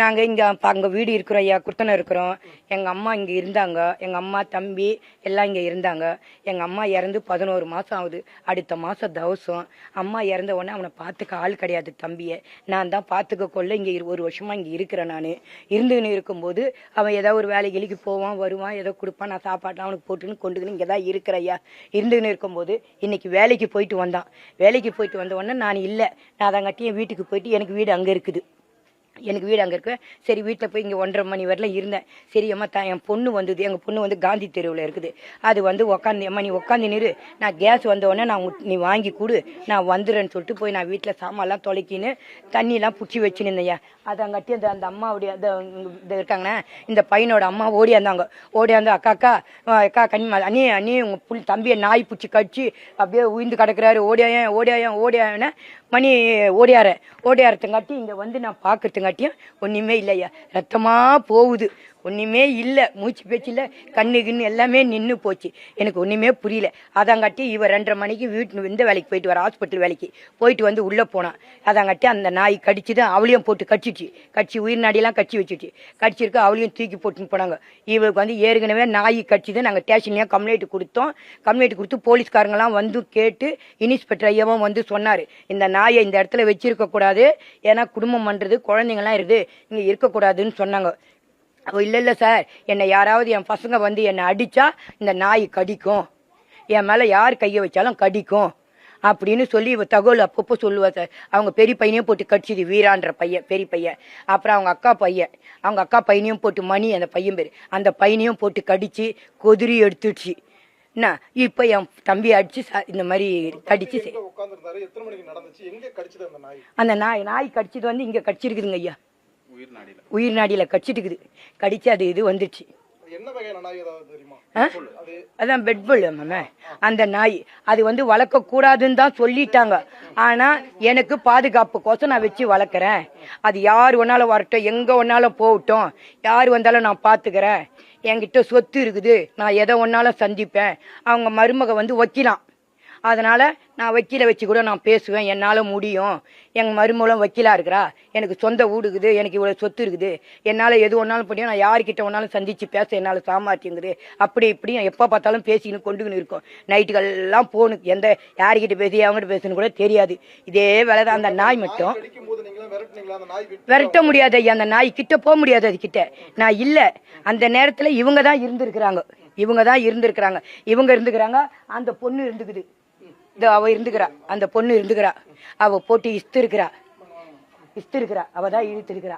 நாங்கள் இங்கே அங்கே வீடு இருக்கிறோம் ஐயா, குர்த்தனை இருக்கிறோம். எங்கள் அம்மா இங்கே இருந்தாங்க, எங்கள் அம்மா தம்பி எல்லாம் இங்கே இருந்தாங்க. எங்கள் அம்மா இறந்து 11 மாதம் ஆகுது. அடுத்த மாதம் தவசம். அம்மா இறந்த உடனே அவனை பார்த்துக்க ஆள் கிடையாது, தம்பியை நான் தான் பார்த்துக்க கொள்ள இங்கே 1 வருஷமாக இங்கே இருக்கிறேன். நான் இருந்துன்னு இருக்கும்போது அவன் ஏதோ ஒரு வேலைக்கு போவான் வருவான், ஏதோ கொடுப்பான், நான் சாப்பாட்டெலாம் அவனுக்கு போட்டுன்னு கொண்டுக்கின்னு இங்கே தான் இருக்கிற ஐயா. இருந்துன்னு இருக்கும்போது இன்னைக்கு வேலைக்கு போயிட்டு வந்தான். வேலைக்கு போயிட்டு வந்த உடனே நான் இல்லை, நான் அதங்காட்டி என் வீட்டுக்கு போயிட்டு எனக்கு வீடு அங்கே இருக்குது. எனக்கு வீடு அங்கே இருக்கு. சரி வீட்டில் போய் இங்கே 1:30 மணி வரலாம் இருந்தேன். சரி அம்மா என் பொண்ணு வந்தது. எங்கள் பொண்ணு வந்து காந்தி தெருவில் இருக்குது. அது வந்து உக்காந்து அம்மா நீ உட்காந்து நிறு, நான் கேஸ் வந்தோடனே நீ வாங்கி கொடு, நான் வந்துடுறேன்னு சொல்லிட்டு போய் நான் வீட்டில் சாமான்லாம் தொலைக்கின்னு தண்ணியெலாம் பிடிச்சி வச்சுன்னு இருந்தேன். அதங்காட்டி அந்த அம்மாவுடைய இருக்காங்கண்ணே, இந்த பையனோட அம்மா ஓடியாந்தாங்க. ஓடியாந்து அக்கா கண்ணி அண்ணி உங்கள் தம்பியை நாய் பிடிச்சி கடிச்சு அப்படியே உயிர்ந்து கிடக்குறாரு, ஓடியாயன்னு மணி ஓடியாரத்துங்காட்டி இங்கே வந்து நான் பார்க்கறதுங்காட்டியும் ஒன்றுமே இல்லையா, ரத்தமாக போகுது, ஒன்றுமே இல்லை, மூச்சு பேச்சு இல்லை, கண்ணு எல்லாமே நின்று போச்சு. எனக்கு ஒன்றுமே புரியல. அதாங்காட்டி இவன் 2:30 மணிக்கு இந்த வேலைக்கு போயிட்டு வர, ஹாஸ்பிட்டல் வேலைக்கு போயிட்டு வந்து உள்ளே போனான். அதாங்காட்டி அந்த நாய் கடிச்சுது, அவளையும் போட்டு கடிச்சு உயிர் நாடியெல்லாம் கடிச்சு வச்சுச்சு. கடிச்சிருக்கு, அவளையும் தூக்கி போட்டுன்னு போனாங்க. இவளுக்கு வந்து ஏற்கனவே நாய் கடிச்சுது. நாங்கள் ஸ்டேஷன்லேயே கம்ப்ளைண்ட் கொடுத்து போலீஸ்காரங்களாம் வந்து கேட்டு இன்ஸ்பெக்டர் ஐயாவும் வந்து சொன்னார், இந்த நாயை இந்த இடத்துல வச்சிருக்கக்கூடாது, ஏன்னா குடும்பம் பண்ணுறது குழந்தைங்களாம் இருக்குது, இங்கே இருக்கக்கூடாதுன்னு சொன்னாங்க. இல்லை சார், என்னை யாராவது என் பசங்க வந்து என்னை அடித்தா இந்த நாய் கடிக்கும், என் மேலே யார் கையை வச்சாலும் கடிக்கும் அப்படின்னு சொல்லி தகவல் அப்பப்போ சொல்லுவா சார். அவங்க பெரிய பையனையும் போட்டு கடிச்சிது, வீரான்ற பையன் பெரிய பையன். அப்புறம் அவங்க அக்கா பையனையும் போட்டு மணி அந்த பையன் பேர், அந்த பையனையும் போட்டு கடிச்சு கொதிரி எடுத்துடுச்சு. என்ன இப்போ என் தம்பி அடிச்சு இந்த மாதிரி கடிச்சு. அந்த நாய் கடிச்சது வந்து இங்கே கடிச்சிருக்குதுங்க ஐயா, உயிர் நாடியில கடிச்சிட்டுக்குது. கடிச்சு அது இது வந்துடுச்சு. அதான் பெட்புல் அந்த நாய். அது வந்து வளர்க்க கூடாதுன்னு தான் சொல்லிட்டாங்க. ஆனா எனக்கு பாதுகாப்புக்கோசம் நான் வச்சு வளர்க்குறேன். அது யார் ஒன்னாலும் வரட்டும், எங்க ஒன்னாலும் போகட்டும், யார் வந்தாலும் நான் பாத்துக்கிறேன். என்கிட்ட சொத்து இருக்குது, நான் எதை ஒன்னாலும் சந்திப்பேன். அவங்க மருமக வந்து வக்கீலாம், அதனால நான் வக்கீலை வச்சு கூட நான் பேசுவேன், என்னால் முடியும். எங்கள் மருமகளும் வக்கீலாக இருக்கிறா, எனக்கு சொந்த வீடு இருக்குது, எனக்கு இவ்வளோ சொத்து இருக்குது, என்னால் எது ஒன்றாலும் முடியும், நான் யார்கிட்ட ஒன்றாலும் சந்தித்து பேச என்னால் சாமர்த்தியங்குது. அப்படி இப்படியும் எப்போ பார்த்தாலும் பேசிக்கின்னு கொண்டுக்கின்னு இருக்கும். நைட்டுகள்லாம் போகணும், எந்த யார்கிட்ட பேசி அவங்ககிட்ட பேசுன்னு கூட தெரியாது. இதே வேலை தான். அந்த நாய் மட்டும் விரட்ட முடியாது ஐயா, அந்த நாய் கிட்ட போக முடியாது. அது கிட்ட நான் இல்லை. அந்த நேரத்தில் இவங்க தான் இருந்திருக்கிறாங்க. இவங்க இருந்துக்கிறாங்க. அந்த பொண்ணு இருந்துக்குது, அவ இருந்துக்கிறா, அந்த பொண்ணு இருந்துக்கிறா. அவ போட்டு இஸ்து இருக்கிறா, அவ தான் இழுத்து இருக்கிறா.